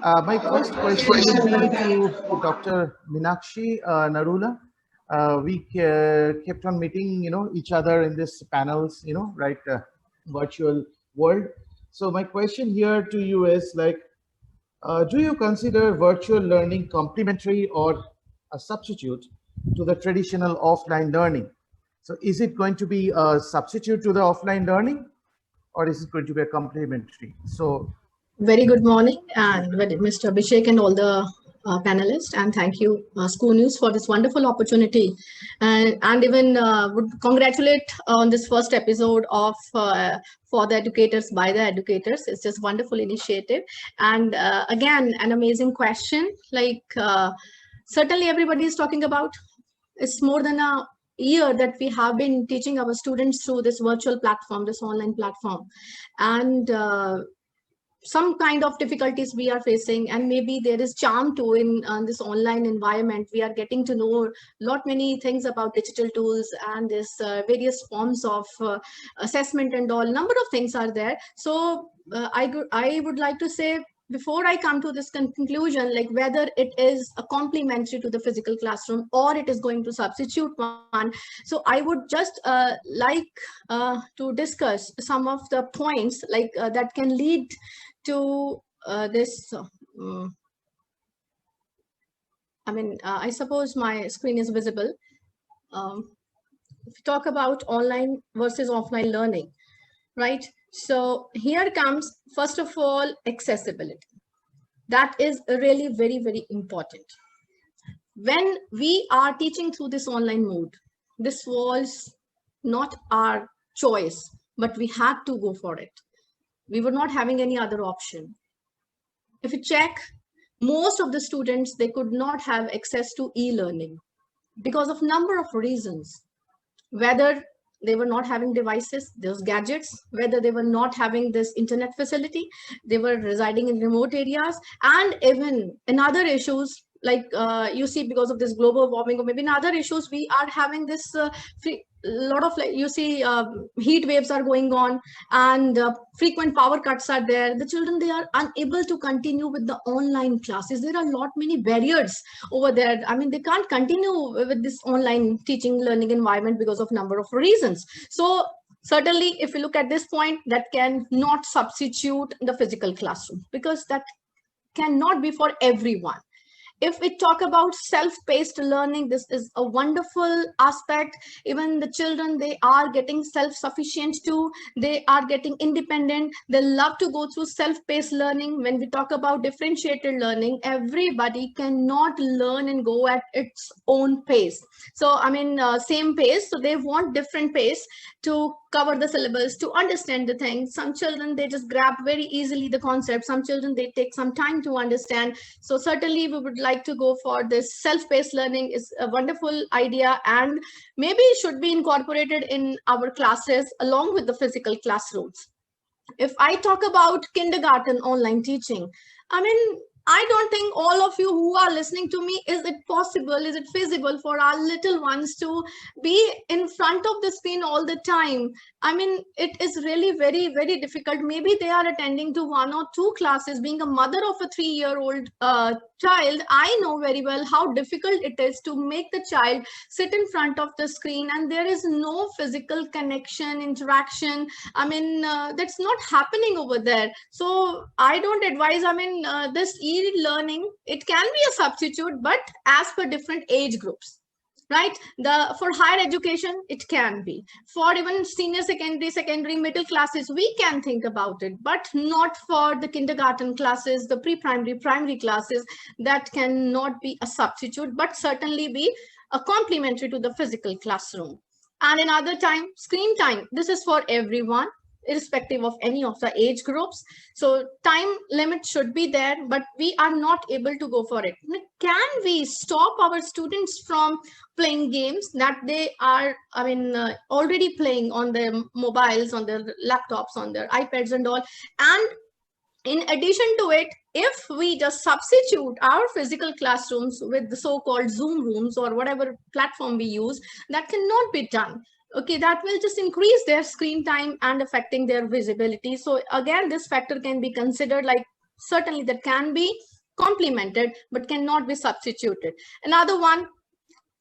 My first question would be to Dr. Minakshi Narula. We kept on meeting, each other in this panels, right, virtual world. So my question here to you is like, do you consider virtual learning complementary or a substitute to the traditional offline learning? So is it going to be a substitute to the offline learning, or is it going to be a complementary? So Very good morning, and Mr. Abhishek and all the panelists, and thank you, School News, for this wonderful opportunity, and even would congratulate on this first episode of for the educators by the educators. It's just wonderful initiative, and again, an amazing question. Certainly, everybody is talking about. It's more than a year that we have been teaching our students through this virtual platform, this online platform, and some kind of difficulties we are facing, and maybe there is charm too in this online environment. We are getting to know lot many things about digital tools and this various forms of assessment and all number of things are there. So I would like to say, before I come to this conclusion, like whether it is a complementary to the physical classroom or it is going to substitute one. So I would just like to discuss some of the points that can lead to this. I suppose my screen is visible. If you talk about online versus offline learning, right? So here comes, first of all, accessibility. That is really very, very important. When we are teaching through this online mode, this was not our choice, but we had to go for it. We were not having any other option. If you check, most of the students, they could not have access to e-learning because of number of reasons, whether they were not having devices, those gadgets, whether they were not having this internet facility, they were residing in remote areas, and even in other issues, like you see, because of this global warming, or maybe in other issues, we are having this lot of, like you see, heat waves are going on, and frequent power cuts are there. The children, they are unable to continue with the online classes. There are a lot many barriers over there. I mean, they can't continue with this online teaching learning environment because of number of reasons. So certainly, if you look at this point, that can not substitute the physical classroom, because that cannot be for everyone. If we talk about self-paced learning, this is a wonderful aspect. Even the children, they are getting self-sufficient too. They are getting independent. They love to go through self-paced learning. When we talk about differentiated learning, everybody cannot learn and go at its own pace. So, same pace. So they want different pace to cover the syllabus, to understand the things. Some children, they just grab very easily the concept. Some children, they take some time to understand. So certainly we would like to go for this self-paced learning. Is a wonderful idea, and maybe should be incorporated in our classes along with the physical classrooms. If I talk about kindergarten online teaching, I don't think all of you who are listening to me, is it possible, is it feasible for our little ones to be in front of the screen all the time? It is really very, very difficult. Maybe they are attending to 1 or 2 classes. Being a mother of a 3-year-old child, I know very well how difficult it is to make the child sit in front of the screen, and there is no physical connection, interaction. That's not happening over there. So I don't advise, this e-learning, it can be a substitute, but as per different age groups. Right? For higher education, it can be. For even senior secondary, middle classes, we can think about it, but not for the kindergarten classes, the pre-primary, primary classes. That cannot be a substitute, but certainly be a complementary to the physical classroom. And another time, screen time. This is for everyone, irrespective of any of the age groups. So time limit should be there, but we are not able to go for it. Can we stop our students from playing games that they are already playing on their mobiles, on their laptops, on their iPads and all? And in addition to it, if we just substitute our physical classrooms with the so-called Zoom rooms or whatever platform we use, that cannot be done. Okay, that will just increase their screen time and affecting their visibility. So again, this factor can be considered, like certainly that can be complemented but cannot be substituted. Another one,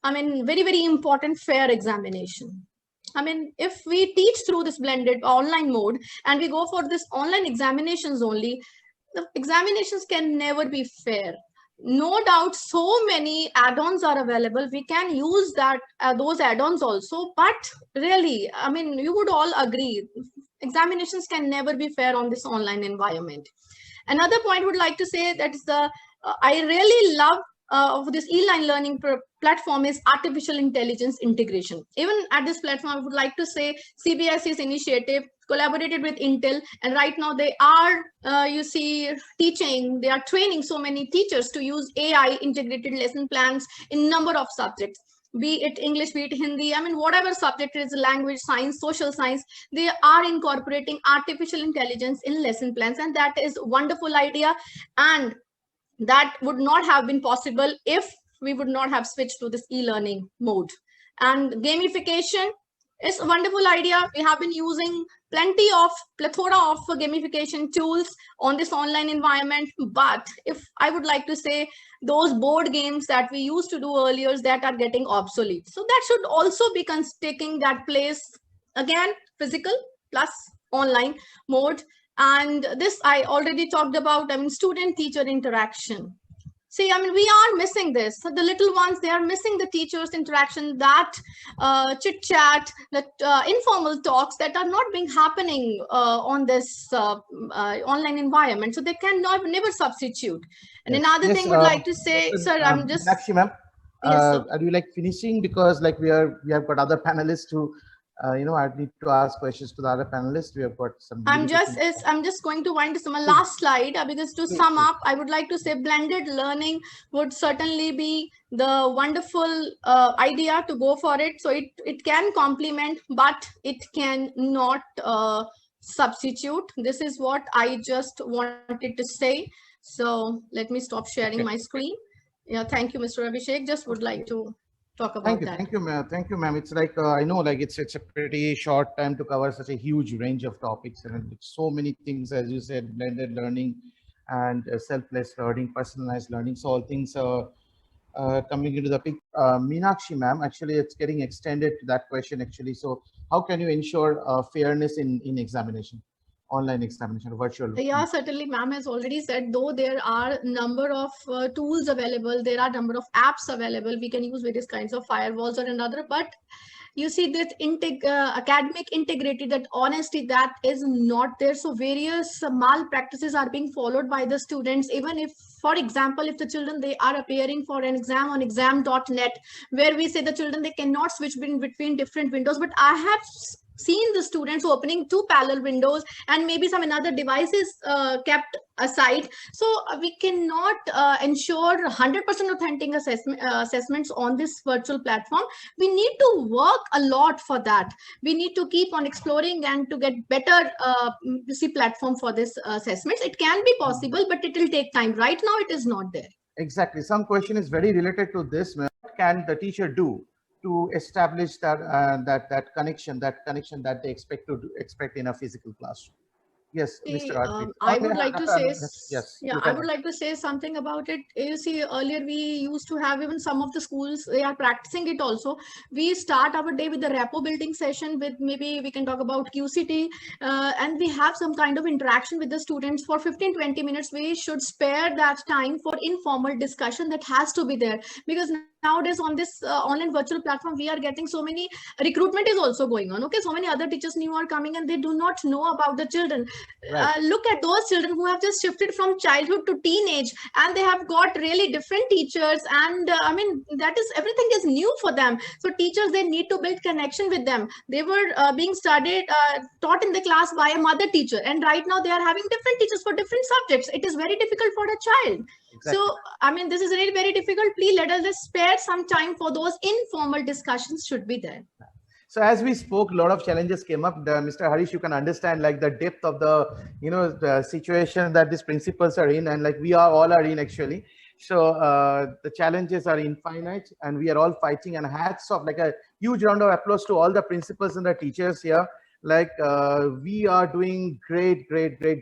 I mean, very, very important, fair examination. I mean, if we teach through this blended online mode and we go for this online examinations only, the examinations can never be fair. No doubt, so many add-ons are available. We can use that those add-ons also, but really, I mean, you would all agree, examinations can never be fair on this online environment. Another point I would like to say that is I really love of this e-line learning platform is artificial intelligence integration. Even at this platform, I would like to say CBSE's initiative collaborated with Intel, and right now they are, you see, teaching, they are training so many teachers to use AI integrated lesson plans in number of subjects, be it English, be it Hindi, I mean, whatever subject is, language, science, social science, they are incorporating artificial intelligence in lesson plans, and that is a wonderful idea. And that would not have been possible if we would not have switched to this e-learning mode. And gamification is a wonderful idea. We have been using plethora of gamification tools on this online environment. But if I would like to say, those board games that we used to do earlier that are getting obsolete. So that should also be taking that place again, physical plus online mode. And this I already talked about, I mean, student-teacher interaction. See, I mean, we are missing this. So the little ones, they are missing the teachers' interaction, that chit-chat, that informal talks that are not being happening on this online environment. So they can never substitute. And Yes, another yes, thing would like to say, sir, I'm just... Meenakshi ma'am, Yes, sir. are you like finishing? Because like we have got other panelists who, I need to ask questions to the other panelists. We have got some. I'm just going to wind to my last slide because to sum up, I would like to say blended learning would certainly be the wonderful idea to go for it. So it can complement, but it can not substitute. This is what I just wanted to say. So let me stop sharing my screen. Yeah, thank you, Mr. Abhishek. Just would like to talk about that. Thank you, ma'am. It's like I know, like it's a pretty short time to cover such a huge range of topics, and so many things, as you said, blended learning and self-paced learning, personalized learning. So all things are coming into the picture. Meenakshi, ma'am, actually, it's getting extended to that question. Actually, so how can you ensure fairness in examination? Online examination, virtual? Yeah, certainly, ma'am has already said, though there are number of tools available, there are number of apps available, we can use various kinds of firewalls or another, but you see that academic integrity, that honesty, that is not there. So various malpractices are being followed by the students. Even if, for example, if the children, they are appearing for an exam on exam.net, where we say the children, they cannot switch between different windows, but I have seen the students opening two parallel windows and maybe some another devices kept aside. So we cannot ensure 100% authentic assessments on this virtual platform. We need to work a lot for that. We need to keep on exploring and to get better platform for this assessments. It can be possible, but it will take time. Right now, it is not there. Exactly. Some question is very related to this. What can the teacher do to establish that connection that they expect in a physical classroom? Yes, Mr. Arpit. I would like to say, yes, yeah, I would like to say something about it. You see, earlier we used to have, even some of the schools, they are practicing it also. We start our day with the rapport building session with, maybe we can talk about QCT, and we have some kind of interaction with the students for 15-20 minutes. We should spare that time for informal discussion that has to be there, because nowadays on this online virtual platform, we are getting so many, recruitment is also going on. Okay, so many other teachers new are coming and they do not know about the children. Right. Look at those children who have just shifted from childhood to teenage, and they have got really different teachers, and I mean, that is, everything is new for them. So teachers, they need to build connection with them. They were being taught in the class by a mother teacher, and right now they are having different teachers for different subjects. It is very difficult for a child. Exactly. So I mean, this is really very difficult. Please let us just spare some time for those informal discussions should be there. So as we spoke, a lot of challenges came up. Mr. Harish, you can understand like the depth of the situation that these principals are in, and like we all are in actually. So the challenges are infinite, and we are all fighting. And hats off, like a huge round of applause to all the principals and the teachers here. like we are doing great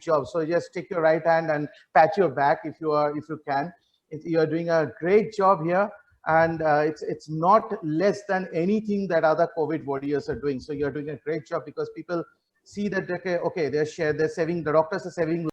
job. So just take your right hand and pat your back if you can. You are doing a great job here, and it's not less than anything that other COVID warriors are doing. So you're doing a great job, because people see that, okay, they're saving, the doctors are saving